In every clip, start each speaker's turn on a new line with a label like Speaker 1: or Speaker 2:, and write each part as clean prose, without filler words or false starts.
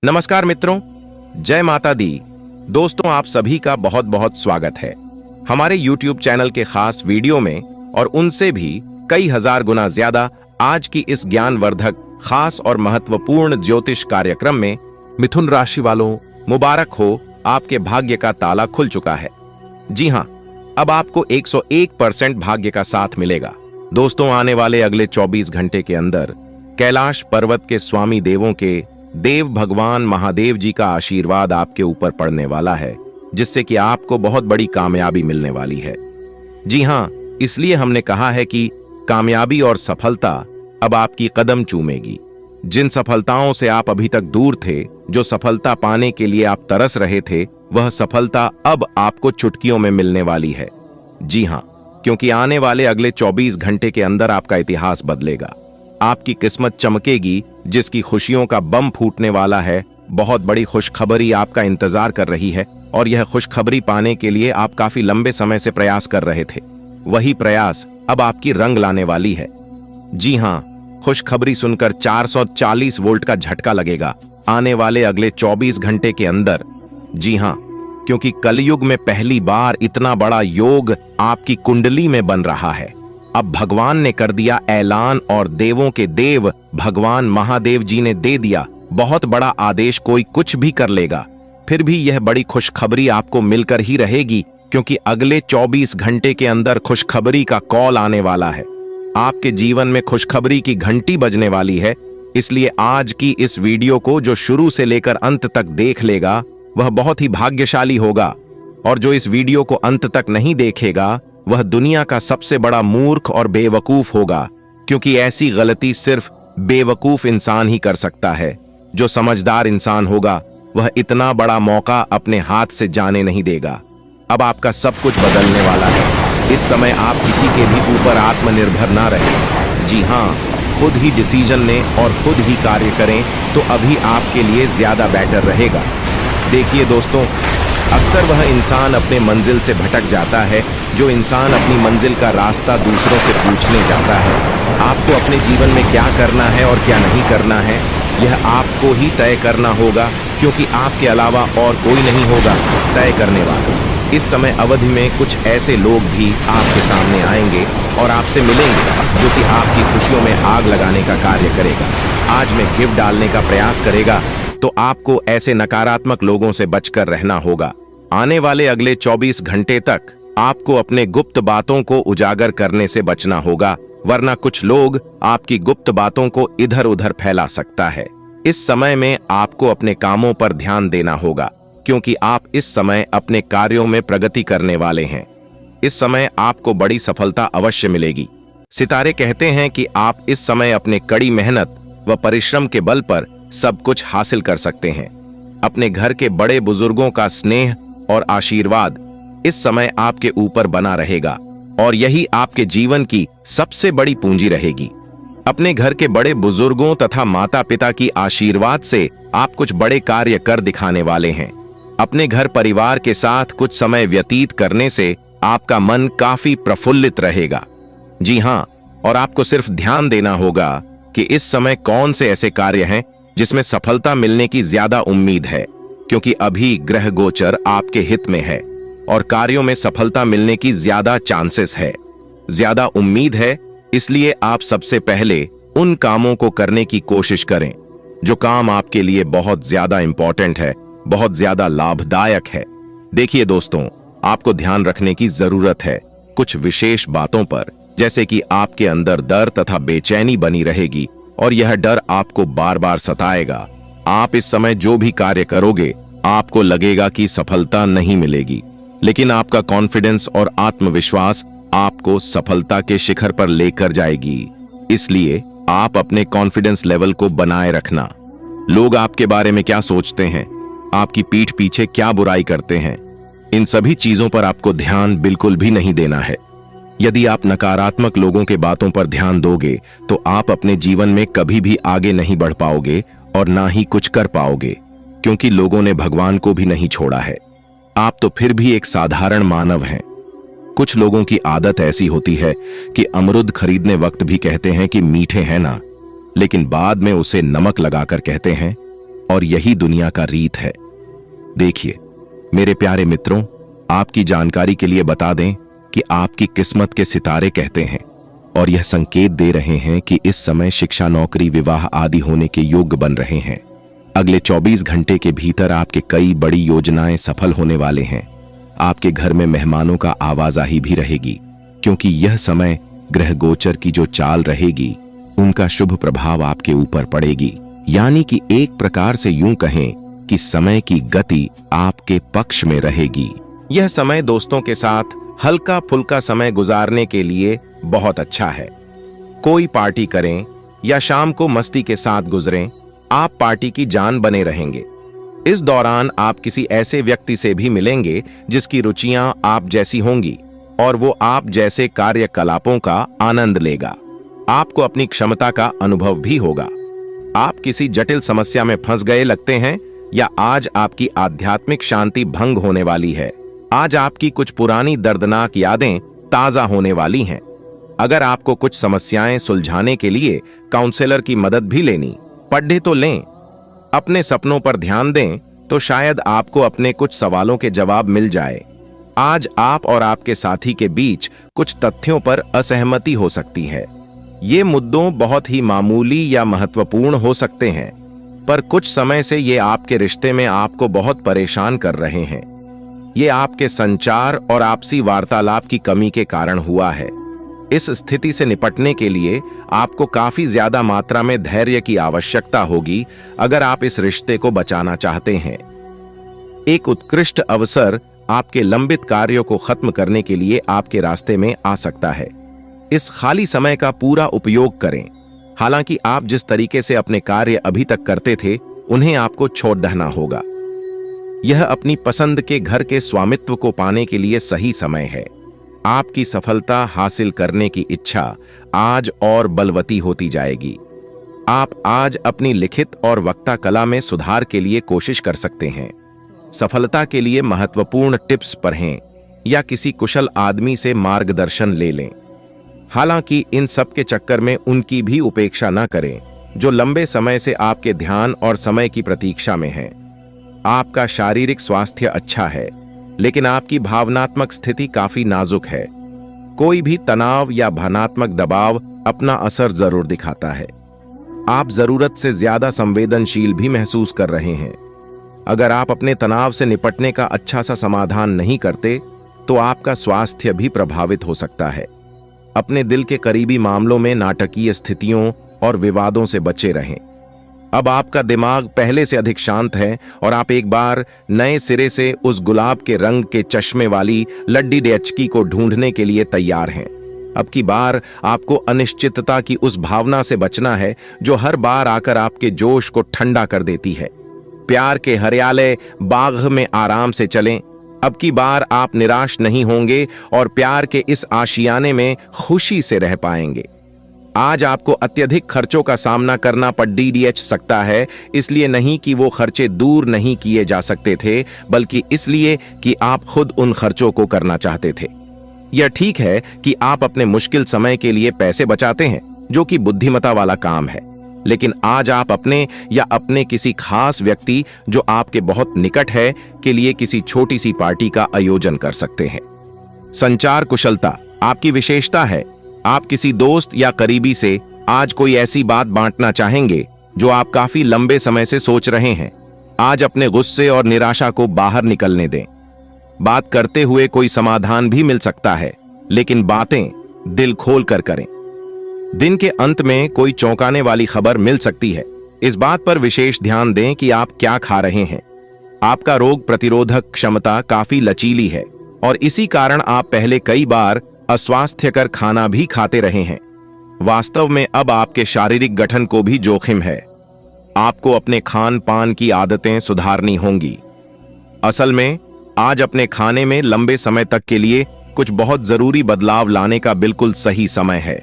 Speaker 1: नमस्कार मित्रों, जय माता दी। दोस्तों, आप सभी का बहुत बहुत स्वागत है हमारे YouTube चैनल के खास वीडियो में और उनसे भी कई हजार गुना ज्यादा आज की इस ज्ञानवर्धक खास और महत्वपूर्ण ज्योतिष कार्यक्रम में। मिथुन राशि वालों, मुबारक हो, आपके भाग्य का ताला खुल चुका है। जी हां, अब आपको 101% भाग्य का साथ मिलेगा। दोस्तों, आने वाले अगले 24 घंटे के अंदर कैलाश पर्वत के स्वामी देवों के देव भगवान महादेव जी का आशीर्वाद आपके ऊपर पड़ने वाला है, जिससे कि आपको बहुत बड़ी कामयाबी मिलने वाली है। जी हां, इसलिए हमने कहा है कि कामयाबी और सफलता अब आपकी कदम चूमेगी। जिन सफलताओं से आप अभी तक दूर थे, जो सफलता पाने के लिए आप तरस रहे थे, वह सफलता अब आपको चुटकियों में मिलने वाली है। जी हां, क्योंकि आने वाले अगले 24 घंटे के अंदर आपका इतिहास बदलेगा। आपकी किस्मत चमकेगी, जिसकी खुशियों का बम फूटने वाला है। बहुत बड़ी खुशखबरी आपका इंतजार कर रही है और यह खुशखबरी पाने के लिए आप काफी लंबे समय से प्रयास कर रहे थे। वही प्रयास अब आपकी रंग लाने वाली है। जी हां, खुशखबरी सुनकर 440 वोल्ट का झटका लगेगा आने वाले अगले 24 घंटे के अंदर। जी हां, क्योंकि कलयुग में पहली बार इतना बड़ा योग आपकी कुंडली में बन रहा है। अब भगवान ने कर दिया ऐलान और देवों के देव भगवान महादेव जी ने दे दिया बहुत बड़ा आदेश। कोई कुछ भी कर लेगा, फिर भी यह बड़ी खुशखबरी आपको मिलकर ही रहेगी, क्योंकि अगले 24 घंटे के अंदर खुशखबरी का कॉल आने वाला है। आपके जीवन में खुशखबरी की घंटी बजने वाली है। इसलिए आज की इस वीडियो को जो शुरू से लेकर अंत तक देख लेगा, वह बहुत ही भाग्यशाली होगा। और जो इस वीडियो को अंत तक नहीं देखेगा, वह दुनिया का सबसे बड़ा मूर्ख और बेवकूफ होगा, क्योंकि ऐसी गलती सिर्फ बेवकूफ इंसान ही कर सकता है। जो समझदार इंसान होगा, वह इतना बड़ा मौका अपने हाथ से जाने नहीं देगा। अब आपका सब कुछ बदलने वाला है। इस समय आप किसी के भी ऊपर आत्मनिर्भर ना रहें। जी हां, खुद ही डिसीजन लें और खुद ही कार्य करें, तो अभी आपके लिए ज्यादा बेटर रहेगा। देखिए दोस्तों, अक्सर वह इंसान अपने मंजिल से भटक जाता है, जो इंसान अपनी मंजिल का रास्ता दूसरों से पूछने जाता है। आपको अपने जीवन में क्या करना है और क्या नहीं करना है, यह आपको ही तय करना होगा, क्योंकि आपके अलावा और कोई नहीं होगा तय करने वाला। इस समय अवधि में कुछ ऐसे लोग भी आपके सामने आएंगे और आपसे मिलेंगे, जो कि आपकी खुशियों में आग लगाने का कार्य करेगा। आज में गिफ्ट डालने का प्रयास करेगा, तो आपको ऐसे नकारात्मक लोगों से बचकर रहना होगा। आने वाले अगले 24 घंटे तक आपको अपने गुप्त बातों को उजागर करने से बचना होगा, वरना कुछ लोग आपकी गुप्त बातों को इधर उधर फैला सकता है। इस समय में आपको अपने कामों पर ध्यान देना होगा, क्योंकि आप इस समय अपने कार्यों में प्रगति करने वाले हैं। इस समय आपको बड़ी सफलता अवश्य मिलेगी। सितारे कहते हैं कि आप इस समय अपने कड़ी मेहनत व परिश्रम के बल पर सब कुछ हासिल कर सकते हैं। अपने घर के बड़े बुजुर्गों का स्नेह और आशीर्वाद इस समय आपके ऊपर बना रहेगा, और यही आपके जीवन की सबसे बड़ी पूंजी रहेगी। अपने घर के बड़े बुजुर्गों तथा माता पिता की आशीर्वाद से आप कुछ बड़े कार्य कर दिखाने वाले हैं। अपने घर परिवार के साथ कुछ समय व्यतीत करने से आपका मन काफी प्रफुल्लित रहेगा। जी हां, और आपको सिर्फ ध्यान देना होगा कि इस समय कौन से ऐसे कार्य हैं जिसमें सफलता मिलने की ज्यादा उम्मीद है, क्योंकि अभी ग्रह गोचर आपके हित में है और कार्यों में सफलता मिलने की ज्यादा चांसेस है, ज्यादा उम्मीद है। इसलिए आप सबसे पहले उन कामों को करने की कोशिश करें जो काम आपके लिए बहुत ज्यादा इंपॉर्टेंट है, बहुत ज्यादा लाभदायक है। देखिए दोस्तों, आपको ध्यान रखने की जरूरत है कुछ विशेष बातों पर, जैसे कि आपके अंदर डर तथा बेचैनी बनी रहेगी और यह डर आपको बार बार सताएगा। आप इस समय जो भी कार्य करोगे, आपको लगेगा कि सफलता नहीं मिलेगी, लेकिन आपका कॉन्फिडेंस और आत्मविश्वास आपको सफलता के शिखर पर लेकर जाएगी। इसलिए आप अपने कॉन्फिडेंस लेवल को बनाए रखना। लोग आपके बारे में क्या सोचते हैं, आपकी पीठ पीछे क्या बुराई करते हैं, इन सभी चीजों पर आपको ध्यान बिल्कुल भी नहीं देना है। यदि आप नकारात्मक लोगों के बातों पर ध्यान दोगे, तो आप अपने जीवन में कभी भी आगे नहीं बढ़ पाओगे और ना ही कुछ कर पाओगे, क्योंकि लोगों ने भगवान को भी नहीं छोड़ा है। आप तो फिर भी एक साधारण मानव हैं। कुछ लोगों की आदत ऐसी होती है कि अमरूद खरीदने वक्त भी कहते हैं कि मीठे हैं ना, लेकिन बाद में उसे नमक लगाकर कहते हैं और यही दुनिया का रीत है। देखिए मेरे प्यारे मित्रों, आपकी जानकारी के लिए बता दें कि आपकी किस्मत के सितारे कहते हैं और यह संकेत दे रहे हैं कि इस समय शिक्षा, नौकरी, विवाह आदि होने के योग्य बन रहे हैं। अगले 24 घंटे के भीतर आपके कई बड़ी योजनाएं सफल होने वाले हैं। आपके घर में मेहमानों का आवाजाही भी रहेगी, क्योंकि यह समय ग्रह गोचर की जो चाल रहेगी उनका शुभ प्रभाव आपके ऊपर पड़ेगी। यानी कि एक प्रकार से यूं कहें कि समय की गति आपके पक्ष में रहेगी। यह समय दोस्तों के साथ हल्का फुल्का समय गुजारने के लिए बहुत अच्छा है। कोई पार्टी करें या शाम को मस्ती के साथ गुजरें, आप पार्टी की जान बने रहेंगे। इस दौरान आप किसी ऐसे व्यक्ति से भी मिलेंगे जिसकी रुचियां आप जैसी होंगी और वो आप जैसे कार्यकलापों का आनंद लेगा। आपको अपनी क्षमता का अनुभव भी होगा। आप किसी जटिल समस्या में फंस गए लगते हैं या आज आपकी आध्यात्मिक शांति भंग होने वाली है। आज आपकी कुछ पुरानी दर्दनाक यादें ताजा होने वाली हैं। अगर आपको कुछ समस्याएं सुलझाने के लिए काउंसलर की मदद भी लेनी पड़े तो लें। अपने सपनों पर ध्यान दें तो शायद आपको अपने कुछ सवालों के जवाब मिल जाए। आज आप और आपके साथी के बीच कुछ तथ्यों पर असहमति हो सकती है। ये मुद्दों बहुत ही मामूली या महत्वपूर्ण हो सकते हैं, पर कुछ समय से ये आपके रिश्ते में आपको बहुत परेशान कर रहे हैं। ये आपके संचार और आपसी वार्तालाप की कमी के कारण हुआ है। इस स्थिति से निपटने के लिए आपको काफी ज्यादा मात्रा में धैर्य की आवश्यकता होगी अगर आप इस रिश्ते को बचाना चाहते हैं। एक उत्कृष्ट अवसर आपके लंबित कार्यों को खत्म करने के लिए आपके रास्ते में आ सकता है। इस खाली समय का पूरा उपयोग करें। हालांकि आप जिस तरीके से अपने कार्य अभी तक करते थे उन्हें आपको छोड़ देना होगा। यह अपनी पसंद के घर के स्वामित्व को पाने के लिए सही समय है। आपकी सफलता हासिल करने की इच्छा आज और बलवती होती जाएगी। आप आज अपनी लिखित और वक्ता कला में सुधार के लिए कोशिश कर सकते हैं। सफलता के लिए महत्वपूर्ण टिप्स पढ़ें या किसी कुशल आदमी से मार्गदर्शन ले लें। हालांकि इन सब के चक्कर में उनकी भी उपेक्षा न करें जो लंबे समय से आपके ध्यान और समय की प्रतीक्षा में हैं। आपका शारीरिक स्वास्थ्य अच्छा है, लेकिन आपकी भावनात्मक स्थिति काफी नाजुक है। कोई भी तनाव या भावनात्मक दबाव अपना असर जरूर दिखाता है। आप जरूरत से ज्यादा संवेदनशील भी महसूस कर रहे हैं। अगर आप अपने तनाव से निपटने का अच्छा सा समाधान नहीं करते तो आपका स्वास्थ्य भी प्रभावित हो सकता है। अपने दिल के करीबी मामलों में नाटकीय स्थितियों और विवादों से बचे रहें। अब आपका दिमाग पहले से अधिक शांत है और आप एक बार नए सिरे से उस गुलाब के रंग के चश्मे वाली लड्डी डेचकी को ढूंढने के लिए तैयार हैं। अब की बार आपको अनिश्चितता की उस भावना से बचना है जो हर बार आकर आपके जोश को ठंडा कर देती है। प्यार के हरियाले बाग में आराम से चलें। अब की बार आप निराश नहीं होंगे और प्यार के इस आशियाने में खुशी से रह पाएंगे। आज आपको अत्यधिक खर्चों का सामना करना पड़ सकता है, इसलिए नहीं कि वो खर्चे दूर नहीं किए जा सकते थे, बल्कि इसलिए कि आप खुद उन खर्चों को करना चाहते थे। यह ठीक है कि आप अपने मुश्किल समय के लिए पैसे बचाते हैं, जो कि बुद्धिमता वाला काम है, लेकिन आज आप अपने या अपने किसी खास व्यक्ति जो आपके बहुत निकट है के लिए किसी छोटी सी पार्टी का आयोजन कर सकते हैं। संचार कुशलता आपकी विशेषता है। आप किसी दोस्त या करीबी से आज कोई ऐसी बात बांटना चाहेंगे जो आप काफी लंबे समय से सोच रहे हैं। आज अपने गुस्से और निराशा को बाहर निकलने दें। बात करते हुए कोई समाधान भी मिल सकता है, लेकिन बातें दिल खोल कर करें। दिन के अंत में कोई चौंकाने वाली खबर मिल सकती है। इस बात पर विशेष ध्यान दें कि आप क्या खा रहे हैं। आपका रोग प्रतिरोधक क्षमता काफी लचीली है और इसी कारण आप पहले कई बार अस्वास्थ्यकर खाना भी खाते रहे हैं। वास्तव में अब आपके शारीरिक गठन को भी जोखिम है। आपको अपने खान पान की आदतें सुधारनी होंगी। असल में आज अपने खाने में लंबे समय तक के लिए कुछ बहुत जरूरी बदलाव लाने का बिल्कुल सही समय है।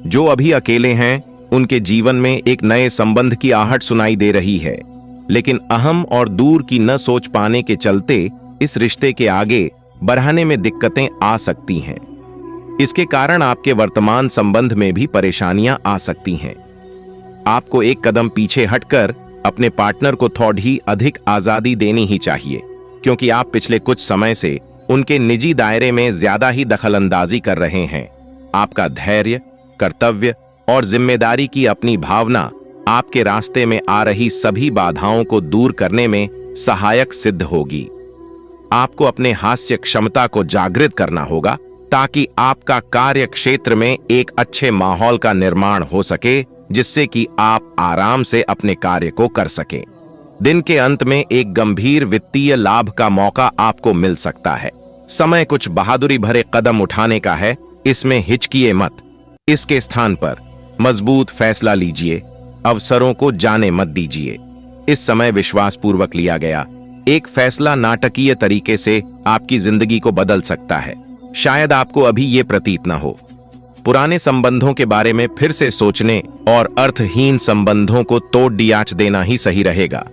Speaker 1: जो अभी अकेले हैं उनके जीवन में एक नए संबंध की आहट सुनाई दे रही है, लेकिन अहम और दूर की न सोच पाने के चलते इस रिश्ते के आगे बढ़ाने में दिक्कतें आ सकती हैं। इसके कारण आपके वर्तमान संबंध में भी परेशानियां आ सकती हैं। आपको एक कदम पीछे हटकर अपने पार्टनर को थोड़ी अधिक आजादी देनी ही चाहिए, क्योंकि आप पिछले कुछ समय से उनके निजी दायरे में ज्यादा ही दखलंदाजी कर रहे हैं। आपका धैर्य, कर्तव्य और जिम्मेदारी की अपनी भावना आपके रास्ते में आ रही सभी बाधाओं को दूर करने में सहायक सिद्ध होगी। आपको अपने हास्य क्षमता को जागृत करना होगा ताकि आपका कार्य क्षेत्र में एक अच्छे माहौल का निर्माण हो सके, जिससे कि आप आराम से अपने कार्य को कर सकें। दिन के अंत में एक गंभीर वित्तीय लाभ का मौका आपको मिल सकता है। समय कुछ बहादुरी भरे कदम उठाने का है, इसमें हिचकिए मत। इसके स्थान पर मजबूत फैसला लीजिए, अवसरों को जाने मत दीजिए। इस समय विश्वासपूर्वक लिया गया एक फैसला नाटकीय तरीके से आपकी जिंदगी को बदल सकता है। शायद आपको अभी ये प्रतीत न हो। पुराने संबंधों के बारे में फिर से सोचने और अर्थहीन संबंधों को तोड़ डियाच देना ही सही रहेगा।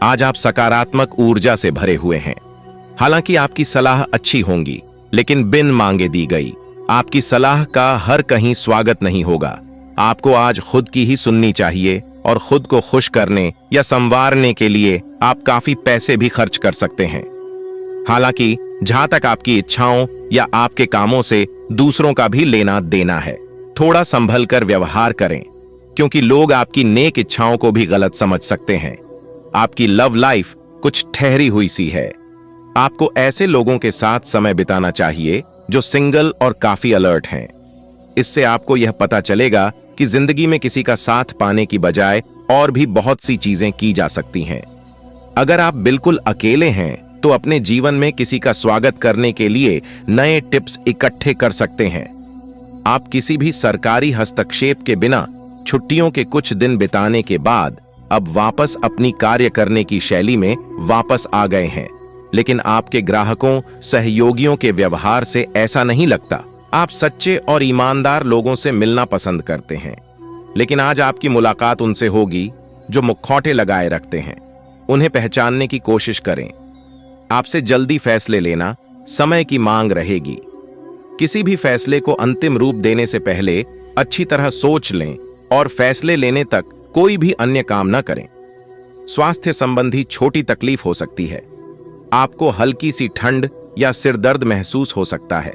Speaker 1: आज आप सकारात्मक ऊर्जा से भरे हुए हैं। हालांकि आपकी सलाह अच्छी होंगी, लेकिन बिन मांगे दी गई आपकी सलाह का हर कहीं स्वागत नहीं होगा। आपको आज खुद की ही सुननी चाहिए और खुद को खुश करने या संवारने के लिए आप काफी पैसे भी खर्च कर सकते हैं। हालांकि जहां तक आपकी इच्छाओं या आपके कामों से दूसरों का भी लेना देना है, थोड़ा संभल कर व्यवहार करें, क्योंकि लोग आपकी नेक इच्छाओं को भी गलत समझ सकते हैं। आपकी लव लाइफ कुछ ठहरी हुई सी है। आपको ऐसे लोगों के साथ समय बिताना चाहिए जो सिंगल और काफी अलर्ट हैं। इससे आपको यह पता चलेगा कि जिंदगी में किसी का साथ पाने की बजाय और भी बहुत सी चीजें की जा सकती हैं। अगर आप बिल्कुल अकेले हैं तो अपने जीवन में किसी का स्वागत करने के लिए नए टिप्स इकट्ठे कर सकते हैं। आप किसी भी सरकारी हस्तक्षेप के बिना छुट्टियों के कुछ दिन बिताने के बाद अब वापस अपनी कार्य करने की शैली में वापस आ गए हैं, लेकिन आपके ग्राहकों, सहयोगियों के व्यवहार से ऐसा नहीं लगता। आप सच्चे और ईमानदार लोगों से मिलना पसंद करते हैं, लेकिन आज आपकी मुलाकात उनसे होगी जो मुखौटे लगाए रखते हैं। उन्हें पहचानने की कोशिश करें। आपसे जल्दी फैसले लेना समय की मांग रहेगी। किसी भी फैसले को अंतिम रूप देने से पहले अच्छी तरह सोच लें और फैसले लेने तक कोई भी अन्य काम न करें। स्वास्थ्य संबंधी छोटी तकलीफ हो सकती है। आपको हल्की सी ठंड या सिर दर्द महसूस हो सकता है।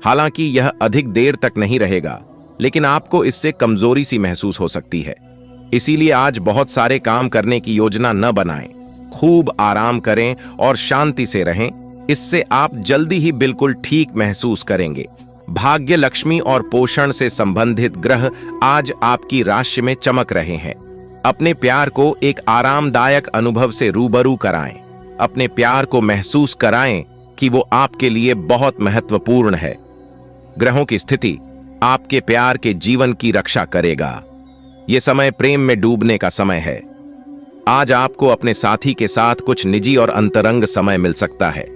Speaker 1: हालांकि यह अधिक देर तक नहीं रहेगा, लेकिन आपको इससे कमजोरी सी महसूस हो सकती है। इसीलिए आज बहुत सारे काम करने की योजना न बनाएं। खूब आराम करें और शांति से रहें। इससे आप जल्दी ही बिल्कुल ठीक महसूस करेंगे। भाग्य, लक्ष्मी और पोषण से संबंधित ग्रह आज आपकी राशि में चमक रहे हैं। अपने प्यार को एक आरामदायक अनुभव से रूबरू कराएं। अपने प्यार को महसूस कराएं कि वो आपके लिए बहुत महत्वपूर्ण है। ग्रहों की स्थिति आपके प्यार के जीवन की रक्षा करेगा। यह समय प्रेम में डूबने का समय है। आज आपको अपने साथी के साथ कुछ निजी और अंतरंग समय मिल सकता है।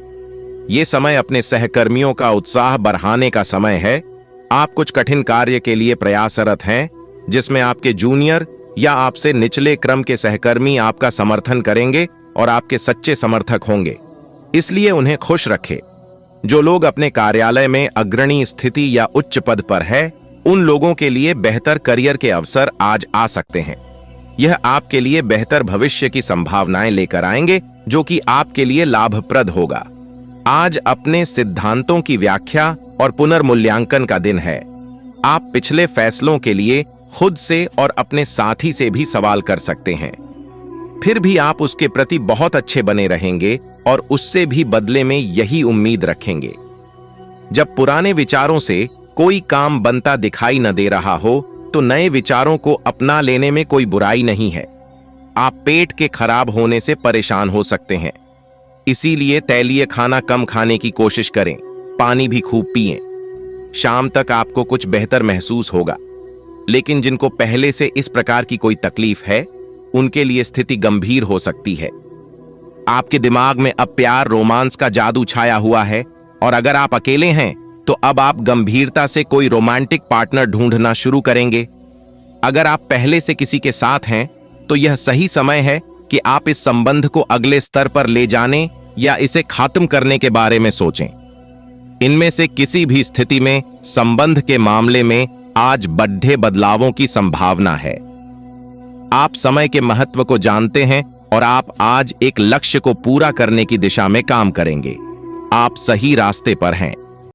Speaker 1: यह समय अपने सहकर्मियों का उत्साह बढ़ाने का समय है। आप कुछ कठिन कार्य के लिए प्रयासरत हैं, जिसमें आपके जूनियर या आपसे निचले क्रम के सहकर्मी आपका समर्थन करेंगे और आपके सच्चे समर्थक होंगे। इसलिए उन्हें खुश रखें। जो लोग अपने कार्यालय में अग्रणी स्थिति या उच्च पद पर है, उन लोगों के लिए बेहतर करियर के अवसर आज आ सकते हैं। यह आपके लिए बेहतर भविष्य की संभावनाएं लेकर आएंगे, जो कि आपके लिए लाभप्रद होगा। आज अपने सिद्धांतों की व्याख्या और पुनर्मूल्यांकन का दिन है। आप पिछले फैसलों के लिए खुद से और अपने साथी से भी सवाल कर सकते हैं। फिर भी आप उसके प्रति बहुत अच्छे बने रहेंगे और उससे भी बदले में यही उम्मीद रखेंगे। जब पुराने विचारों से कोई काम बनता दिखाई न दे रहा हो, तो नए विचारों को अपना लेने में कोई बुराई नहीं है। आप पेट के खराब होने से परेशान हो सकते हैं, इसीलिए तैलीय खाना कम खाने की कोशिश करें। पानी भी खूब पिएं। शाम तक आपको कुछ बेहतर महसूस होगा। लेकिन जिनको पहले से इस प्रकार की कोई तकलीफ है, उनके लिए स्थिति गंभीर हो सकती है। आपके दिमाग में अब प्यार, रोमांस का जादू छाया हुआ है, और अगर आप अकेले हैं तो अब आप गंभीरता से कोई रोमांटिक पार्टनर ढूंढना शुरू करेंगे। अगर आप पहले से किसी के साथ हैं तो यह सही समय है कि आप इस संबंध को अगले स्तर पर ले जाने या इसे खत्म करने के बारे में सोचें। इनमें से किसी भी स्थिति में संबंध के मामले में आज बड़े बदलावों की संभावना है। आप समय के महत्व को जानते हैं और आप आज एक लक्ष्य को पूरा करने की दिशा में काम करेंगे। आप सही रास्ते पर हैं।